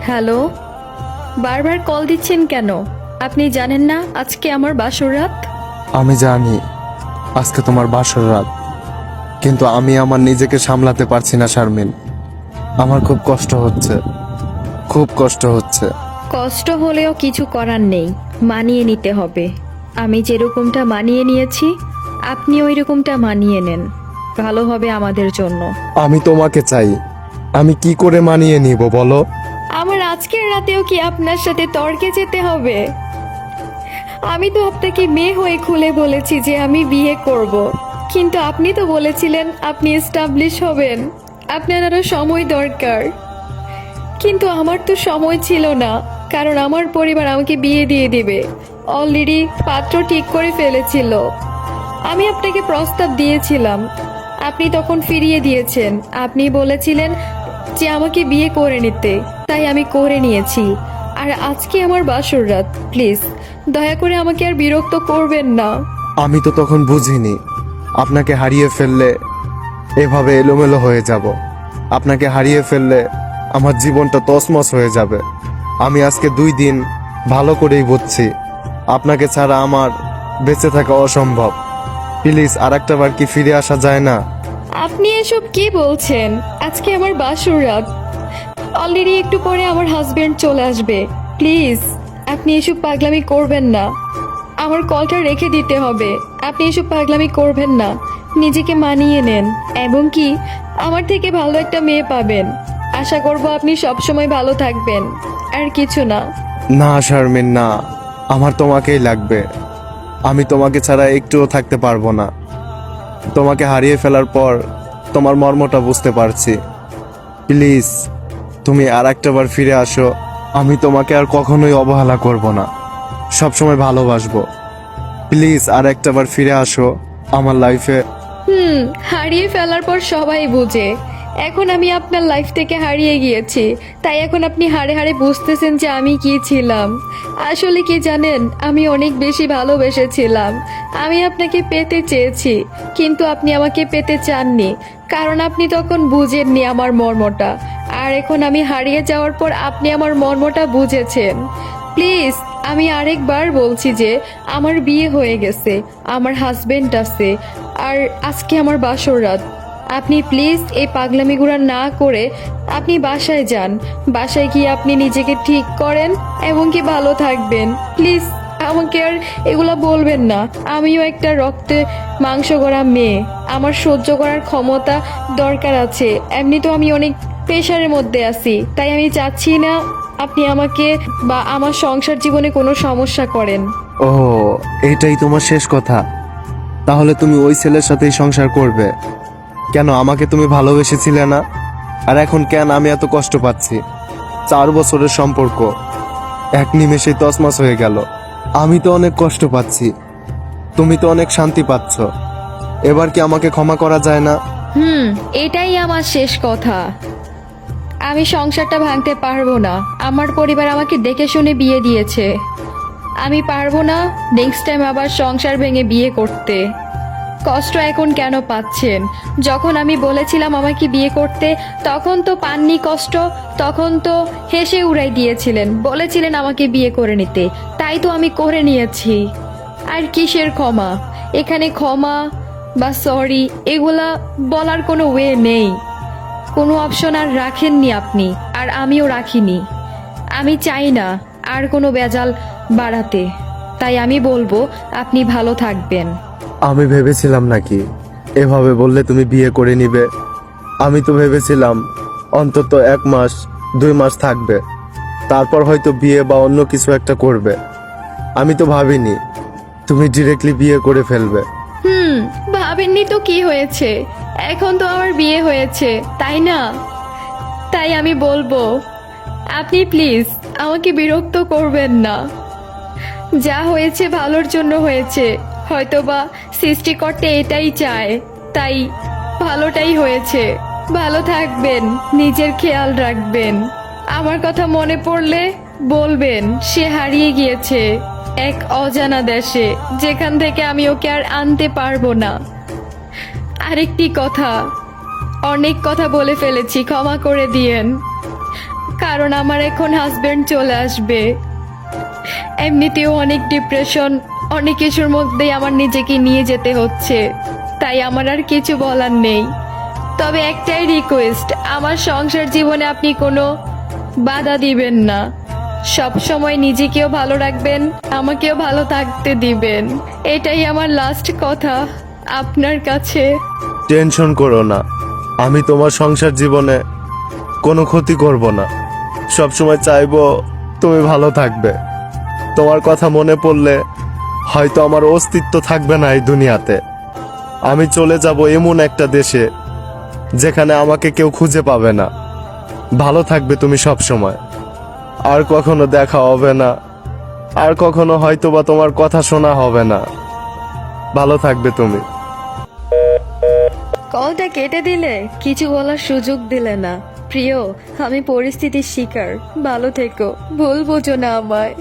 Hello, বারবার call দিচ্ছেন কেন? আপনি জানেন না আজকে আমার বাসর রাত? আমি জানি আজকে তোমার বাসর রাত, কিন্তু আমি আমার নিজেকে সামলাতে পারছি না শারমিন। আমার খুব কষ্ট হচ্ছে, খুব কষ্ট হচ্ছে। কষ্ট হলেও কিছু করার নেই, মানিয়ে নিতে হবে। আমি যেরকমটা মানিয়ে নিয়েছি আপনি ওই রকমটা মানিয়ে নেন, ভালো হবে আমাদের জন্য। আমি তোমাকে চাই, আমি কি করে মানিয়ে নিব বলো? আমার আজকের রাতেও কি আপনার সাথে তর্কে যেতে হবে? আমি তো আপনাকে মেয়ে হয়ে খুলে বলেছি যে আমি বিয়ে করব, কিন্তু আপনি তো বলেছিলেন আপনি এস্টাবলিশ হবেন, আপনার আরো সময় দরকার। কিন্তু আমার তো সময় ছিল না, কারণ আমার পরিবার আমাকে বিয়ে দিয়ে দিবে, অলরেডি পাত্র ঠিক করে ফেলেছিল। আমি আপনাকে প্রস্তাব দিয়েছিলাম, আপনি তখন ফিরিয়ে দিয়েছেন। আপনি বলেছিলেন যে আমাকে বিয়ে করে নিতে, তাই আমি করে নিয়েছি। আর আজকে আমার বাসর রাত, প্লিজ দয়া করে আমাকে আর বিরক্ত করবেন না। আমি তো তখন বুঝিনি আপনাকে হারিয়ে ফেললে এভাবে এলোমেলো হয়ে যাব। আপনাকে হারিয়ে ফেললে আমার জীবনটা তছমছ হয়ে যাবে। আমি আজকে 2 দিন ভালো করেই বুঝছি আপনাকে ছাড়া আমার বেঁচে থাকা অসম্ভব। প্লিজ আর একটা বার কি ফিরে আসা যায় না? আপনি এসব কি বলছেন? আজকে আমার বাসর রাত, অলরেডি একটু পরে আমার হাজবেন্ড চলে আসবে। প্লিজ আপনি এসব পাগলামি করবেন না, আমার কলটা রেখে দিতে হবে। আপনি এসব পাগলামি করবেন না, নিজেকে মানিয়ে নেন, এবং কি আমার থেকে ভালো একটা মেয়ে পাবেন। আশা করব আপনি সবসময় ভালো থাকবেন, আর কিছু না। না শারমিন, না, আমার তোমাকেই লাগবে। আমি তোমাকে ছাড়া একটুও থাকতে পারবো না। তোমাকে হারিয়ে ফেলার পর তোমার মর্মটা বুঝতে পারছি। প্লিজ তুমি আর একটা বার ফিরে আসো। আমি তোমাকে আর কখনোই অবহেলা করব না, সবসময় ভালোবাসবো। প্লিজ আর একটা বার ফিরে আসো আমার লাইফে। হারিয়ে ফেলার পর সবাই বুঝে। এখন আমি আপনার লাইফ থেকে হারিয়ে গিয়েছি, তাই এখন আপনি হাড়ে হাড়ে বুঝতেছেন যে আমি কি ছিলাম। আসলে কি জানেন, আমি অনেক বেশি ভালোবেসেছিলাম। আমি আপনাকে পেতে চেয়েছি, কিন্তু আপনি আমাকে পেতে চাননি, কারণ আপনি তখন বুঝেননি আমার মর্মটা। আর এখন আমি হারিয়ে যাওয়ার পর আপনি আমার মর্মটা বুঝেছেন। প্লিজ আমি আরেকবার বলছি যে আমার বিয়ে হয়ে গেছে, আমার হাজবেন্ড আছে, আর আজকে আমার বাসর রাত। আপনি প্লিজ এই পাগলামিগুলো না করে আপনি বাসায় যান। বাসায় গিয়ে আপনি নিজেকে ঠিক করেন এবং কি ভালো থাকবেন। প্লিজ আমাকে আর এগুলা বলবেন না। আমিও একটা রক্তে মাংস গড়া মেয়ে, আমার সহ্য করার ক্ষমতা দরকার আছে। এমনি তো আমি অনেক প্রেশারের মধ্যে আছি, তাই আমি চাচ্ছি না আপনি আমাকে বা আমার সংসার জীবনে কোনো সমস্যা করেন। ও, এইটাই তোমার শেষ কথা? তাহলে তুমি ওই ছেলের সাথেই সংসার করবে? কেন, আমাকে তুমি ভালোবেসেছিলে না? আর এখন কেন আমি এত কষ্ট পাচ্ছি? 4 বছরের সম্পর্ক এক নিমেষেই তছনছ হয়ে গেল। আমি তো অনেক কষ্ট পাচ্ছি, তুমি তো অনেক শান্তি পাচ্ছ। এবার কি আমাকে ক্ষমা করা যায় না? এটাই আমার শেষ কথা। আমি সংসারটা ভাঙতে পারবো না। আমার পরিবার আমাকে দেখে শুনে বিয়ে দিয়েছে, আমি পারবো না নেক্সট টাইম আবার সংসার ভেঙে বিয়ে করতে। কষ্ট এখন কেন পাচ্ছেন? যখন আমি বলেছিলাম আমাকে বিয়ে করতে, তখন তো পাননি কষ্ট, তখন তো হেসে উড়াই দিয়েছিলেন, বলেছিলেন আমাকে বিয়ে করে নিতে, তাই তো আমি করে নিয়েছি। আর কিসের ক্ষমা? এখানে ক্ষমা বা সরি এগুলা বলার কোনো ওয়ে নেই, কোনো অপশন আর রাখেননি আপনি, আর আমিও রাখিনি। আমি চাই না আর কোনো বেজাল বাড়াতে, তাই আমি বলবো আপনি ভালো থাকবেন। আমি ভেবেছিলাম নাকি এভাবে বললে তুমি বিয়ে করে নিবে? আমি তো ভেবেছিলাম অন্তত 1 মাস 2 মাস থাকবে, তারপর হয়তো বিয়ে বা অন্য কিছু একটা করবে। আমি তো ভাবিনি তুমি ডিরেক্টলি বিয়ে করে ফেলবে। ভাবেননি তো কি হয়েছে, এখন তো আমার বিয়ে হয়েছে, তাই না? তাই আমি বলবো আপনি প্লিজ আমাকে বিরক্ত করবেন না। যা হয়েছে ভালোর জন্য হয়েছে, হয়তোবা সৃষ্টিকর্তা এটাই চায়, তাই ভালোটাই হয়েছে। ভালো থাকবেন, নিজের খেয়াল রাখবেন। আমার কথা মনে পড়লে বলবেন সে হারিয়ে গিয়েছে, এক অজানা দেশে, যেখান থেকে আমি ওকে আর আনতে পারবো না। আরেকটি কথা, অনেক কথা বলে ফেলেছি, ক্ষমা করে দিয়েন, কারণ আমার এখন হাজবেন্ড চলে আসবে। এমনিতেও অনেক ডিপ্রেশন, অনেক কিছুর মধ্যেই আমার নিজেকে নিয়ে যেতে হচ্ছে, তাই আমার আর কিছু বলার নেই। তবে একটাই রিকোয়েস্ট, আমার সংসার জীবনে আপনি কোনো বাধা দিবেন না। সব সময় নিজেকেও ভালো রাখবেন, আমাকেও ভালো থাকতে দিবেন। এটাই আমার লাস্ট কথা আপনার কাছে। টেনশন করো না, আমি তোমার সংসার জীবনে কোনো ক্ষতি করব না। সবসময় চাইবো তুমি ভালো থাকবে। তোমার কথা মনে পড়লে হয়তো আমার অস্তিত্ব থাকবে না এই দুনিয়াতে। আমি চলে যাব এমন একটা দেশে যেখানে আমাকে কেউ খুঁজে পাবে না। ভালো থাকবে তুমি সব সময়। আর কখনো দেখা হবে না, আর কখনো হয়তোবা তোমার কথা শোনা হবে না। ভালো থাকবে তুমি। কলটা কেটে দিলে, কিছু বলার সুযোগ দিলে না। প্রিয়, আমি পরিস্থিতির শিকার, ভালো থেকো, ভুল বোঝো না আমায়।